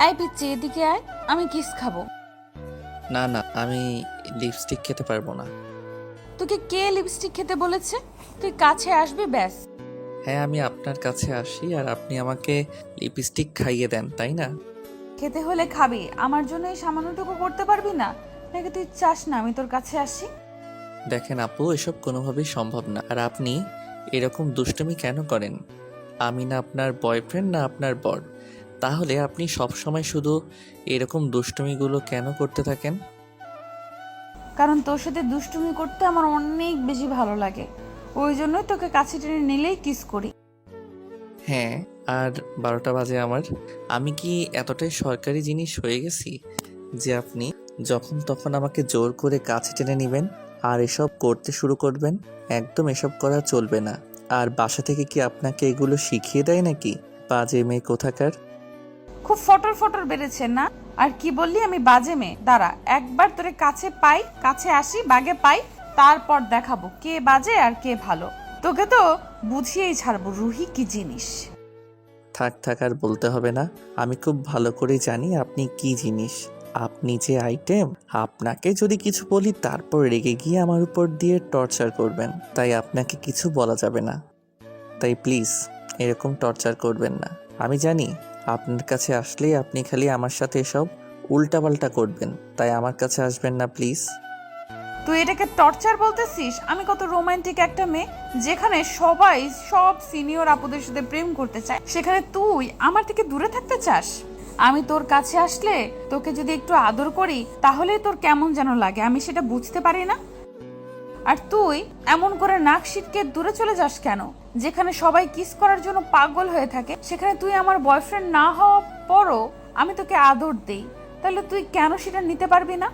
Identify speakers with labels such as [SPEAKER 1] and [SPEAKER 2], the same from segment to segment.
[SPEAKER 1] এই পিচ্ছি, এদিকে আয়, আমি কিস খাবো।
[SPEAKER 2] না না, আমি লিপস্টিক খেতে পারবো না।
[SPEAKER 1] তোকে কে লিপস্টিক খেতে বলেছে? তুই কাছে আসবি ব্যাস।
[SPEAKER 2] হ্যাঁ, আমি আপনার কাছে আসি আর আপনি আমাকে লিপস্টিক খাইয়ে দেন, তাই না?
[SPEAKER 1] খেতে হলে খাবি, আমার জন্য এই সামান্যটুকু করতে পারবি না? নাকি তুই চাস না আমি তোর কাছে আসি?
[SPEAKER 2] দেখেন আপু, এসব কোনোভাবেই সম্ভব না। আর আপনি এরকম দুষ্টুমি কেন করেন? আমি না আপনার বয়ফ্রেন্ড না আপনার বর, তাহলে আপনি সব সময় শুধু এরকম দুষ্টুমিগুলো কেন করতে থাকেন?
[SPEAKER 1] কারণ তোর সাথে দুষ্টুমি করতে আমার অনেক বেশি ভালো লাগে, ওই জন্যই তোকে কাছে টেনে নিলেই কিস করি।
[SPEAKER 2] হ্যাঁ, আর 12টা বাজে আমার। আমি কি এতটাই সরকারি জিনিস হয়ে গেছি যে আপনি যখন তখন আমাকে জোর করে কাছে টেনে নেবেন আর এসব করতে শুরু করবেন? একদম এসব করা চলবে না। আর বাসা থেকে কি আপনাকে এগুলো শিখিয়ে দেয় নাকি? বাজে মেয়ে কোথাকার!
[SPEAKER 1] খুব ফটর ফটর বেড়েছে না? আর কি বললি আমি বাজে মেয়ে? দাঁড়া, একবার তোরে কাছে পাই, কাছে আসি, বাগে পাই, তারপর দেখাবো কে বাজে আর কে ভালো। তোকে তো বুঝিয়েই ছাড়বো রুহি কি জিনিস।
[SPEAKER 2] থাক থাক, আর বলতে হবে না। আমি খুব ভালো করে জানি আপনি কি জিনিস। আপনি যে আইটেম, আপনাকে যদি কিছু বলি তারপর রেগে গিয়ে আমার উপর দিয়ে টর্চার করবেন, তাই আপনাকে কিছু বলা যাবে না। তাই প্লিজ এরকম টর্চার করবেন না। আমি জানি আপনার কাছে আসলেই আপনি খালি আমার সাথে এসব উল্টাপাল্টা করবেন, তাই আমার কাছে আসবেন না প্লিজ।
[SPEAKER 1] তুই এটাকে টর্চার বলতেছিস? আমি কত রোমান্টিক একটা মেয়ে, যেখানে সবাই সব সিনিয়র আপুদের সাথে প্রেম করতে চায়, সেখানে তুই আমার থেকে দূরে থাকতে চাস? আমি তোর কাছে আসলে তোকে যদি একটু আদর করি তাহলে তোর কেমন যেন লাগে, আমি সেটা বুঝতে পারি না? আর তুই এমন করে নাক সিটকে দূরে চলে যাস কেন? যেখানে সবাই কিস করার জন্য পাগল হয়ে থাকে, সেখানে তুই আমার বয়ফ্রেন্ড না হওয়া পরও আমি তোকে আদর দেই, তাহলে তুই কেন সেটা নিতে পারবি না?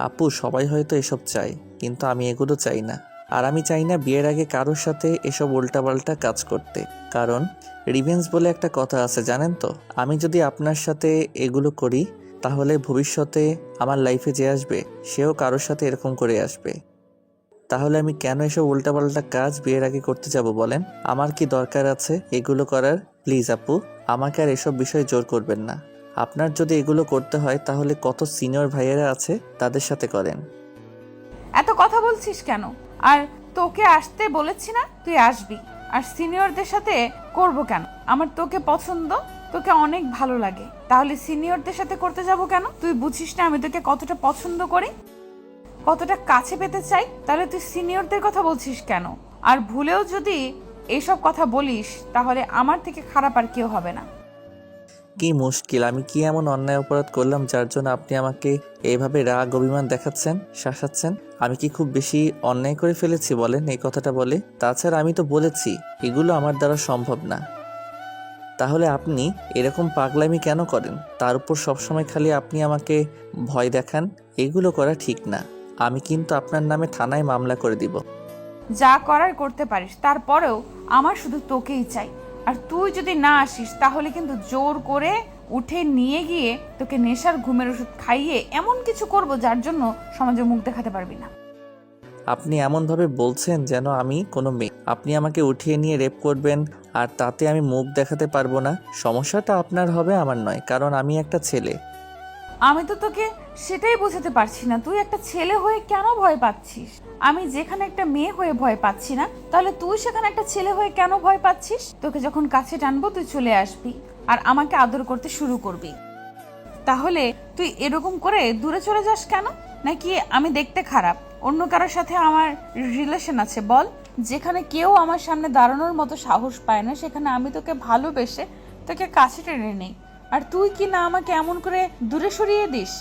[SPEAKER 2] আপু, সবাই হয়তো এসব চায়, কিন্তু আমি এগুলো চাই না। আর আমি চাই না বিয়ের আগে কারোর সাথে এসব উল্টাপাল্টা কাজ করতে। কারণ রিভেঞ্জ বলে একটা কথা আছে, জানেন তো? আমি যদি আপনার সাথে এগুলো করি তাহলে ভবিষ্যতে আমার লাইফে যে আসবে সেও কারোর সাথে এরকম করে আসবে। তাহলে আমি কেন এসব উল্টাপাল্টা কাজ বিয়ের আগে করতে যাব বলেন? আমার কি দরকার আছে এগুলো করার? প্লিজ আপু, আমাকে আর এসব বিষয়ে জোর করবেন না। আপনার যদি এগুলো করতে হয় তাহলে কত সিনিয়র ভাইয়েরা আছে, তাদের সাথে করেন।
[SPEAKER 1] এত কথা বলছিস কেন? আর তোকে আসতে বলেছি না, তুই আসবি। আর সিনিয়রদের সাথে করব কেন? আমার তোকে পছন্দ, তোকে অনেক ভালো লাগে, তাহলে সিনিয়রদের সাথে করতে যাব কেন? তুই বুঝিস না আমি তোকে কতটা পছন্দ করি, কতটা কাছে পেতে চাই? তাহলে তুই সিনিয়রদের কথা বলছিস কেন? আর ভুলেও যদি এইসব কথা বলিস তাহলে আমার থেকে খারাপ আর কেউ হবে না।
[SPEAKER 2] কি মুশকিল, আমি কি এমন অন্যায় অপরাধ করলাম যার জন্য আপনি আমাকে এইভাবে রাগ অভিমান দেখাচ্ছেন, শাসাচ্ছেন? আমি কি খুব বেশি অন্যায় করে ফেলেছি বলেন এই কথাটা বলে? তাছাড়া আমি তো বলেছি এগুলো আমার দ্বারা সম্ভব না। তাহলে আপনি এরকম পাগলামি কেন করেন? তার উপর সবসময় খালি আপনি আমাকে ভয় দেখান। এগুলো করা ঠিক না। আমি কিন্তু আপনার নামে থানায় মামলা করে দিব।
[SPEAKER 1] যা করার করতে পারিস, তারপরেও আমার শুধু তোকেই চাই। আর তুই যদি না আসিস তাহলে কিন্তু জোর করে উঠে নিয়ে গিয়ে তোকে নেশার ঘুমের ওষুধ খাইয়ে এমন কিছু করব যার জন্য সমাজে মুখ দেখাতে পারবি না।
[SPEAKER 2] আপনি এমনভাবে বলছেন যেন আমি কোনো মেয়ে। আপনি আমাকে উঠিয়ে নিয়ে রেপ করবেন আর তাতে আমি মুখ দেখাতে পারবো না। সমস্যাটা আপনার হবে, আমার নয়, কারণ আমি একটা ছেলে।
[SPEAKER 1] আমি তো তোকে সেটাই বোঝাতে পারছি না, তুই একটা ছেলে হয়ে কেন ভয় পাচ্ছিস? আমি যেখানে একটা মেয়ে হয়ে ভয় পাচ্ছি না, তাহলে তুই সেখানে একটা ছেলে হয়ে কেন ভয় পাচ্ছিস? তোকে যখন কাছে টানবো তুই চলে আসবি আর আমাকে আদর করতে শুরু করবি। তাহলে তুই এরকম করে দূরে চলে যাস কেন? নাকি আমি দেখতে খারাপ? অন্য কারোর সাথে আমার রিলেশন আছে বল? যেখানে কেউ আমার সামনে দাঁড়ানোর মতো সাহস পায় না, সেখানে আমি তোকে ভালোবেসে তোকে কাছে টেনে নেই, আর তুই কি না আমাকে এমন করে দূরে সরিয়ে দিস?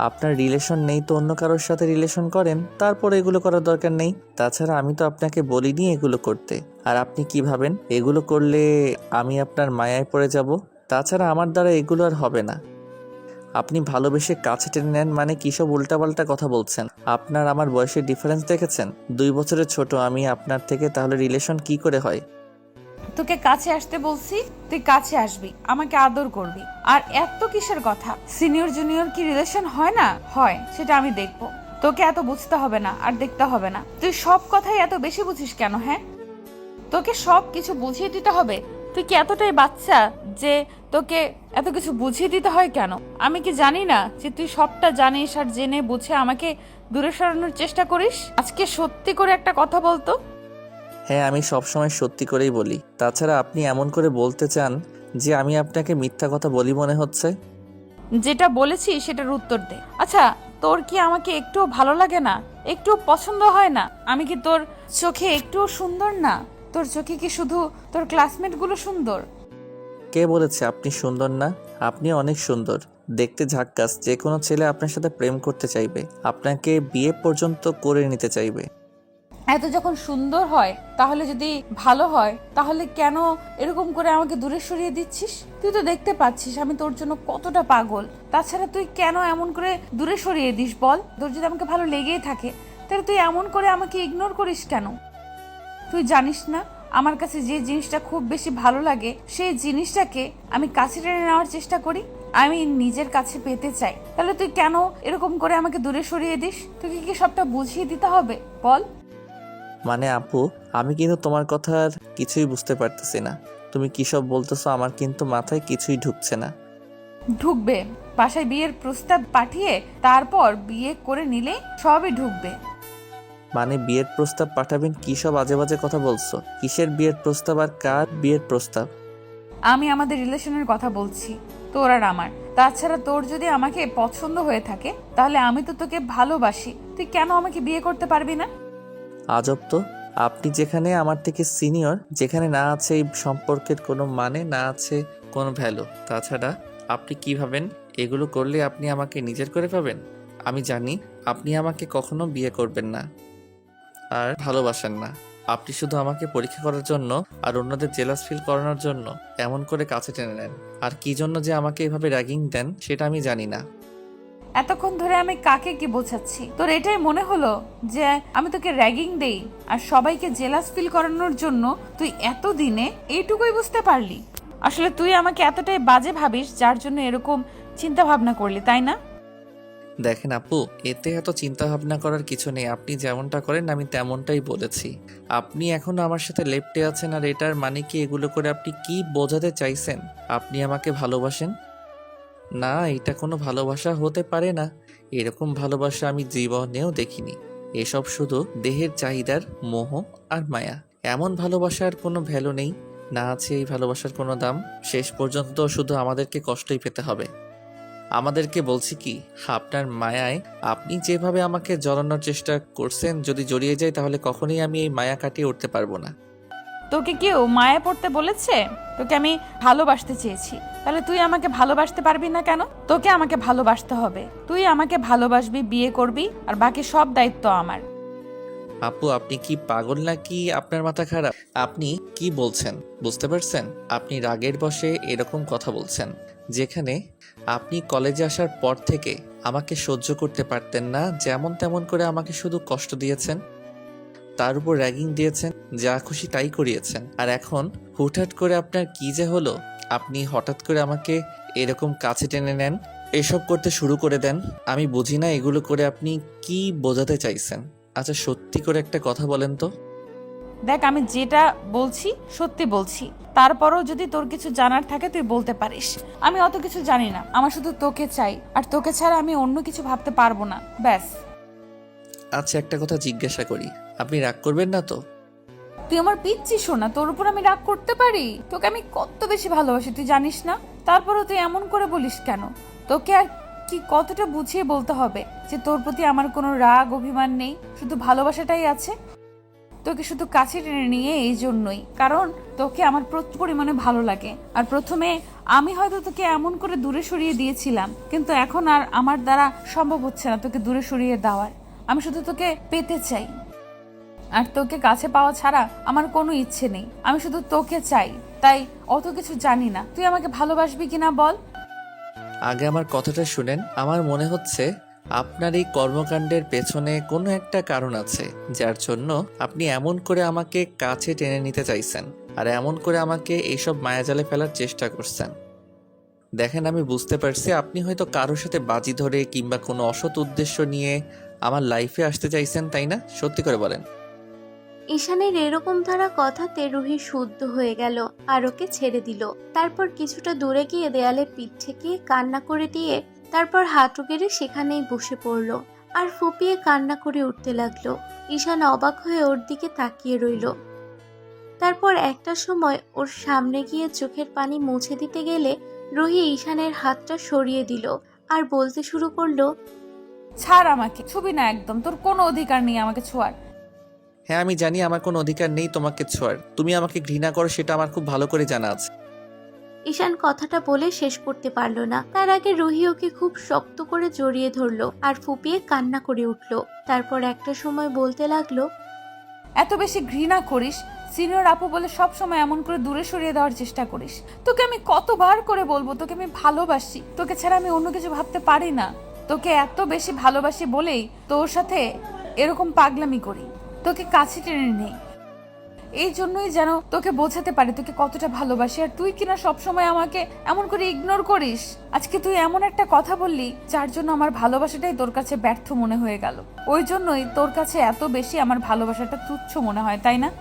[SPEAKER 2] আপনার রিলেশন নেই তো অন্য কারোর সাথে রিলেশন করেন, তারপর এগুলো করার দরকার নেই। তাছাড়া আমি তো আপনাকে বলিনি এগুলো করতে। আর আপনি কি ভাবেন এগুলো করলে আমি আপনার মায়ায় পড়ে যাব? তাছাড়া আমার দ্বারা এগুলো আর হবে না। আপনি ভালোবেসে কাছে টেনে নেন মানে কী সব উল্টাপাল্টা কথা বলছেন? আপনার আমার বয়সের ডিফারেন্স দেখেছেন? 2 বছরের ছোট আমি আপনার থেকে, তাহলে রিলেশন কি করে হয়?
[SPEAKER 1] তোকে কাছে আসতে বলছি, তুই কাছে আসবি, আমাকে আদর করবি। আর এত কিসের কথা? সিনিয়র জুনিয়র কি রিলেশন হয় না? হয়, সেটা আমি দেখবো। তোকে এত বুঝতে হবে না আর দেখতে হবে না। তুই সব কথাই এত বেশি বুঝিস কেন? হ্যাঁ, তোকে সব কিছু বুঝিয়ে দিতে হবে? তুই তুই কি এতটাই বাচ্চা যে তোকে এত কিছু বুঝিয়ে দিতে হয় কেন? আমি কি জানি না যে তুই সবটা জানিস আর জেনে বুঝে আমাকে দূরে সরানোর চেষ্টা করিস? আজকে সত্যি করে একটা কথা বলতো।
[SPEAKER 2] হ্যাঁ, আমি সবসময় সত্যি করেই বলি। তাছাড়া আপনি এমন করে বলতে চান যে আমি আপনাকে মিথ্যা কথা বলি মনে হচ্ছে।
[SPEAKER 1] যেটা বলেছি সেটার উত্তর দে। আচ্ছা, তোর কি আমাকে একটুও ভালো লাগে না? একটু পছন্দ হয় না? আমি কি তোর চোখে একটুও সুন্দর না? তোর চোখে কি শুধু তোর ক্লাসমেটগুলো সুন্দর?
[SPEAKER 2] কে বলেছে আপনি সুন্দর না? আপনি অনেক সুন্দর, দেখতে ঝাক্কাস। যে কোনো ছেলে আপনার সাথে প্রেম করতে চাইবে, আপনাকে বিয়ে পর্যন্ত করে নিতে চাইবে।
[SPEAKER 1] এত যখন সুন্দর হয়, তাহলে যদি ভালো হয়, তাহলে কেন এরকম করে আমাকে দূরে সরিয়ে দিচ্ছিস? তুই তো দেখতে পাচ্ছিস আমি তোর জন্য কতটা পাগল। তাছাড়া তুই কেন এমন করে দূরে সরিয়ে দিস বল? তোর যদি আমাকে ভালো লেগেই থাকে, তাহলে তুই এমন করে আমাকে ইগনোর করিস কেন? তুই জানিস না আমার কাছে যে জিনিসটা খুব বেশি ভালো লাগে, সেই জিনিসটাকে আমি কাছে টেনে নেওয়ার চেষ্টা করি, আমি নিজের কাছে পেতে চাই। তাহলে তুই কেন এরকম করে আমাকে দূরে সরিয়ে দিস? তোকে কি সবটা বুঝিয়ে দিতে হবে বল?
[SPEAKER 2] মানে আপু, আমি কিন্তু তোমার কথার কিছুই বুঝতে পারতেছি না। তুমি কী সব বলতেছো, আমার কিন্তু মাথায় কিছুই ঢুকছে না।
[SPEAKER 1] ঢুকবে। বাসায় বিয়ের প্রস্তাব পাঠিয়ে তারপর বিয়ে করে নিলে সবই ঢুকবে।
[SPEAKER 2] মানে বিয়ের প্রস্তাব পাঠাবেন? কী সব আজে বাজে কথা বলছো? কিসের বিয়ের প্রস্তাব আর কার বিয়ের প্রস্তাব?
[SPEAKER 1] আমি আমাদের রিলেশনের কথা বলছি, তোর আর আমার। তাছাড়া তোর যদি আমাকে পছন্দ হয়ে থাকে, তাহলে আমি তো তোকে ভালোবাসি। তুই কেন আমাকে বিয়ে করতে পারবি না?
[SPEAKER 2] আজব তো। আপনি যেখানে আমার থেকে সিনিয়র, যেখানে না আছে এই সম্পর্কের কোনো মানে, না আছে কোনো ভ্যালু, তাছাড়া আপনি কি ভাবেন এগুলো করলে আপনি আমাকে নিজের করে পাবেন? আমি জানি আপনি আমাকে কখনো বিয়ে করবেন না আর ভালোবাসেন না। আপনি শুধু আমাকে পরীক্ষা করার জন্য আর অন্যদের জেলাস ফিল করানোর জন্য এমন করে কাছে টেনে নেন। আর কি জন্য যে আমাকে এভাবে র্যাগিং দেন সেটা আমি জানি না।
[SPEAKER 1] এতক্ষণ ধরে আমি কাকে কি বোঝাচ্ছি? তোর এটাই মনে হলো যে আমি তোকে র্যাগিং দেই আর সবাইকে জেলাস ফিল করানোর জন্য? তুই এতদিনে এইটুকুই বুঝতে পারলি? আসলে তুই আমাকে এতটাই বাজে ভাবিস যার জন্য এরকম চিন্তা ভাবনা করলি, তাই না?
[SPEAKER 2] দেখেন আপু, এতে এত চিন্তা ভাবনা করার কিছু নেই। আপনি যেমনটা করেন আমি তেমনটাই বলেছি। আপনি এখনো আমার সাথে লেপ্টে আছেন, আর এটার মানে কি? এগুলো করে আপনি কি বোঝাতে চাইছেন? আপনি আমাকে ভালোবাসেন না? এটা কোনো ভালোবাসা হতে পারে না। এরকম ভালোবাসা আমি জীবনেও দেখিনি। এসব শুধু দেহের চাহিদার মোহ আর মায়া। এমন ভালোবাসার কোনো ভ্যালু নেই, না আছে এই ভালোবাসার কোনো দাম। শেষ পর্যন্ত শুধু আমাদেরকে কষ্টই পেতে হবে। আমাদেরকে বলছি কি, আপনার মায়ায় আপনি যেভাবে আমাকে জড়ানোর চেষ্টা করছেন, যদি জড়িয়ে যাই তাহলে কখনোই আমি এই মায়া কাটিয়ে উঠতে পারবো না।
[SPEAKER 1] তোকে কেউ মায়া পড়তে বলেছে? তোকে আমি ভালোবাসতে চেয়েছি, তাহলে তুই আমাকে ভালোবাসতে পারবি না কেন? তোকে আমাকে ভালোবাসতে হবে। তুই আমাকে ভালোবাসবি, বিয়ে করবি, আর বাকি সব দায়িত্ব আমার।
[SPEAKER 2] আপু, আপনি কি পাগল নাকি আপনার মাথা খারাপ? আপনি কি বলছেন বুঝতে পারছেন? আপনি রাগের বশে এরকম কথা বলছেন, যেখানে আপনি কলেজে আসার পর থেকে আমাকে সহ্য করতে পারতেন না, যেমন তেমন করে আমাকে শুধু কষ্ট দিয়েছেন, তার উপর র্যাগিং দিয়েছেন, যা খুশি তাই করিয়েছেন। আর এখন হুটহাট করে আপনার কি যে হলো, আপনি হঠাৎ করে আমাকে এরকম কাছে টেনে নেন, এসব করতে শুরু করে দেন। আমি বুঝি না এগুলো করে আপনি কি বোঝাতে চাইছেন। আচ্ছা, সত্যি করে একটা কথা বলেন তো।
[SPEAKER 1] দেখ, আমি যেটা বলছি সত্যি বলছি। তারপরও যদি তোর কিছু জানার থাকে তুই বলতে পারিস। আমি অত কিছু জানি না, আমার শুধু তোকে চাই, আর তোকে ছাড়া আমি অন্য কিছু ভাবতে পারবো না, ব্যাস।
[SPEAKER 2] আচ্ছা, একটা কথা জিজ্ঞাসা করি, আপনি রাগ করবেন না তো?
[SPEAKER 1] তুই আমার পিচ্ছি শোনা, তোর উপর আমি রাগ করতে পারি? তোকে আমি কত বেশি ভালোবাসি তুই জানিস না? তারপরও তুই এমন করে বলিস কেন? তোকে আর কি কতটা বুঝিয়ে বলতে হবে যে তোর প্রতি আমার কোনো রাগ অভিমান নেই, শুধু ভালোবাসাটাই আছে? তোকে শুধু কাছে টেনে নিয়ে এই জন্যই, কারণ তোকে আমার প্রচুর পরিমাণে ভালো লাগে। আর প্রথমে আমি হয়তো তোকে এমন করে দূরে সরিয়ে দিয়েছিলাম, কিন্তু এখন আর আমার দ্বারা সম্ভব হচ্ছে না তোকে দূরে সরিয়ে দেওয়ার। আমি শুধু তোকে পেতে চাই, আর তোকে কাছে পাওয়া ছাড়া আমার কোনো ইচ্ছে নেই। আমি শুধু তোকে চাই, তাই অত কিছু জানি না। তুই আমাকে ভালোবাসবি কিনা বল?
[SPEAKER 2] আগে আমার কথাটা শুনেন। আমার মনে হচ্ছে আপনার এই কর্মকাণ্ডের পেছনে কোনো একটা কারণ আছে, যার জন্য আপনি এমন করে আমাকে কাছে টেনে নিতে চাইছেন, আর এমন করে আমাকে এইসব মায়াজালে ফেলার চেষ্টা করছেন। দেখেন, আমি বুঝতে পারছি আপনি হয়তো কারোর সাথে বাজি ধরে কিংবা কোনো অসৎ উদ্দেশ্য নিয়ে আমার লাইফে আসতে চাইছেন, তাই না? সত্যি করে বলেন।
[SPEAKER 3] ঈশানের এরকম ধরা কথাতে রুহি শুদ্ধ হয়ে গেল আর ওকে ছেড়ে দিল। তারপর কিছুটা দূরে গিয়ে দেয়ালে পিঠ ঠেকিয়ে কান্না করে দিয়ে তারপর হাঁটু গেড়ে সেখানেই বসে পড়ল আর ফুপিয়ে কান্না করে উঠতে লাগলো। ঈশান অবাক হয়ে ওর দিকে তাকিয়ে রইল। তারপর একটা সময় ওর সামনে গিয়ে চোখের পানি মুছে দিতে গেলে রুহি ঈশানের হাতটা সরিয়ে দিল আর বলতে শুরু করলো,
[SPEAKER 1] ছাড় আমাকে, ছবি না একদম, তোর কোনো অধিকার নেই আমাকে ছোঁয়ার।
[SPEAKER 2] হ্যাঁ আমি জানি আমার কোনো অধিকার নেই তোমাকে ছোঁয়ার, তুমি আমাকে ঘৃণা করো সেটা আমার খুব ভালো করে জানা আছে।
[SPEAKER 3] ঈশান কথাটা বলে শেষ করতে পারল না। তার আগে রুহি ওকে খুব শক্ত করে জড়িয়ে ধরলো আর ফুপিয়ে কান্না করে উঠল। তারপর একটা সময় বলতে লাগলো,
[SPEAKER 1] এত বেশি ঘৃণা করিস, সিনিয়র আপু বলে সব সময় এমন করে দূরে সরিয়ে দেওয়ার চেষ্টা করিস। তোকে আমি কতবার করে বলবো তোকে আমি ভালোবাসি, তোকে ছাড়া আমি অন্য কিছু ভাবতে পারি না। তোকে এত বেশি ভালোবাসি বলেই তোর সাথে এরকম পাগলামি করি, তোকে কাছে টেনে নেই। এই জন্যই যেন তোকে বোঝাতে পারি তোকে কতটা ভালোবাসি, আর তুই কিনা সবসময় আমাকে এমন করে ইগনোর করিস। আজকে তুই এমন একটা কথা বললি যার জন্য আমার ভালোবাসাটাই তোর কাছে ব্যর্থ মনে হয়ে গেল। ওই জন্যই তোর কাছে এত বেশি আমার ভালোবাসাটা তুচ্ছ মনে হয়, তাই না?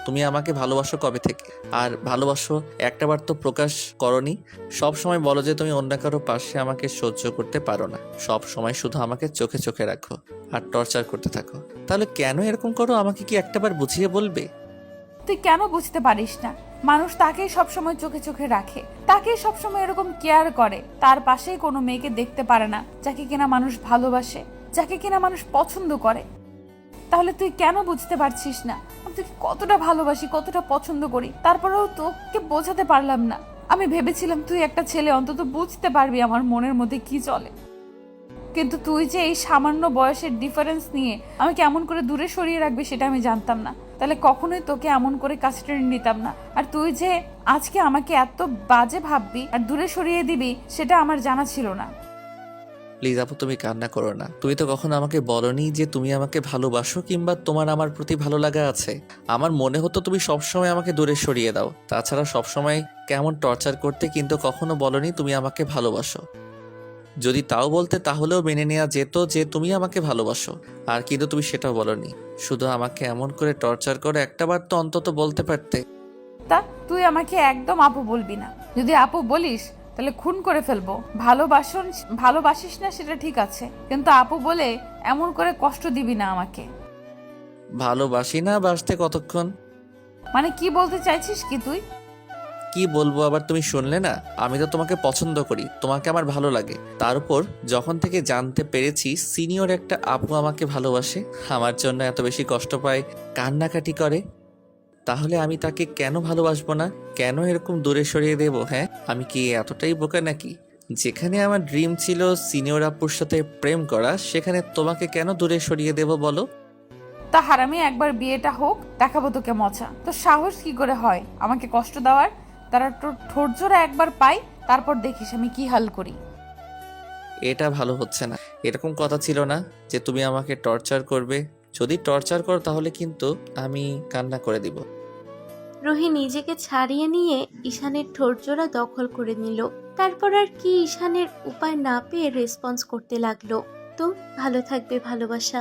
[SPEAKER 2] তুমি আমাকে ভালোবাসো কবে থেকে? আর ভালোবাসো একটাবার তো প্রকাশ করনি। সব সময় বলো যে তুমি অন্য কারো পাশে আমাকে সহ্য করতে পারো না, সব সময় শুধু আমাকে চোখে চোখে রাখো আর টর্চার করতে থাকো। তাহলে কেন এরকম করো আমাকে কি একটাবার বুঝিয়ে বলবে?
[SPEAKER 1] তুই কেন বুঝতে পারিস না? মানুষ তাকেই সবসময় চোখে চোখে রাখে, তাকেই সবসময় এরকম কেয়ার করে। তার পাশেই কোনো মেয়েকে দেখতে পারে না যাকে কিনা মানুষ ভালোবাসে, যাকে কিনা মানুষ পছন্দ করে। তাহলে তুই কেন বুঝতে পারছিস না আমি তোকে কতটা ভালোবাসি, কতটা পছন্দ করি? তারপরেও তোকে বোঝাতে পারলাম না। আমি ভেবেছিলাম তুই একটা ছেলে, অন্তত বুঝতে পারবি আমার মনের মধ্যে কি চলে। কিন্তু তুই যে এই সামান্য বয়সের ডিফারেন্স নিয়ে আমাকে এমন করে দূরে সরিয়ে রাখবি সেটা আমি জানতাম না। তাহলে কখনোই তোকে এমন করে কাছে টেনে নিতাম না। আর তুই যে আজকে আমাকে এত বাজে ভাববি আর দূরে সরিয়ে দিবি সেটা আমার জানা ছিল না।
[SPEAKER 2] প্লিজ আপু তুমি কান্না করো না। তুমি তো কখনো আমাকে বলনি যে তুমি আমাকে ভালোবাসো কিংবা তোমার আমার প্রতি ভালো লাগা আছে। আমার মনে হতো তুমি সবসময় আমাকে দূরে সরিয়ে দাও, তাছাড়া সবসময় কেমন টর্চার করতে, কিন্তু কখনো বলনি তুমি আমাকে ভালোবাসো। যদি তাও বলতে তাহলেও মেনে নেওয়া যেত যে তুমি আমাকে ভালোবাসো, আর কিন্তু তুমি সেটাও বলনি। শুধু আমাকে এমন করে টর্চার করে একটাবার তো অন্তত বলতে পারতে।
[SPEAKER 1] তা তুই আমাকে একদম আপু বলবি না। যদি আপু বলিস তাহলে খুন করে ফেলবো। ভালোবাসিস না সেটা ঠিক আছে, কিন্তু আপু বলে এমন করে কষ্ট দিবি না আমাকে।
[SPEAKER 2] ভালোবাসি না বাসতে কতক্ষণ?
[SPEAKER 1] মানে কি বলতে চাইছিস কি তুই?
[SPEAKER 2] কি বলবো আবার, তুমি শুনলে না? আমি তো তোমাকে পছন্দ করি, তোমাকে আমার ভালো লাগে। তার উপর যখন থেকে জানতে পেরেছি সিনিয়র একটা আপু আমাকে ভালোবাসে, আমার জন্য এত বেশি কষ্ট পায়, কান্নাকাটি করে, তাহলে আমি তাকে কেন ভালোবাসবো না? কেন এরকম দূরে সরিয়ে দেব? হ্যাঁ আমি কি এতটাই বোকা নাকি? যেখানে আমার ড্রিম ছিল সিনিয়র আপুর সাথে প্রেম করা, সেখানে তোমাকে কেন দূরে সরিয়ে দেব বলো?
[SPEAKER 1] তা হারামি, একবার বিয়েটা হোক, দেখাবো তোকে মজা। তো সাহস কি করে হয় আমাকে কষ্ট দেওয়ার? তারা তোর ঠোঁটজোড়া একবার পাই, তারপর দেখিস আমি কি হাল করি।
[SPEAKER 2] এটা ভালো হচ্ছে না। এরকম কথা ছিল না যে তুমি আমাকে টর্চার করবে। যদি টর্চার করো তাহলে কিন্তু আমি কান্না করে দিব।
[SPEAKER 3] রুহি নিজেকে ছাড়িয়ে নিয়ে ঈশানের ঠোঁটজোড়া দখল করে নিল। তারপর আর কি ঈশানের উপায় না পেয়ে রেসপন্স করতে লাগলো। তো ভালো থাকবে ভালোবাসা।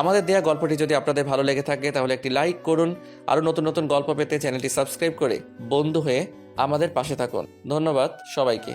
[SPEAKER 2] আমাদের দেয়া গল্পটি যদি আপনাদের ভালো লেগে থাকে তাহলে একটি লাইক করুন। আরও নতুন নতুন গল্প পেতে চ্যানেলটি সাবস্ক্রাইব করে বন্ধু হয়ে আমাদের পাশে থাকুন। ধন্যবাদ সবাইকে।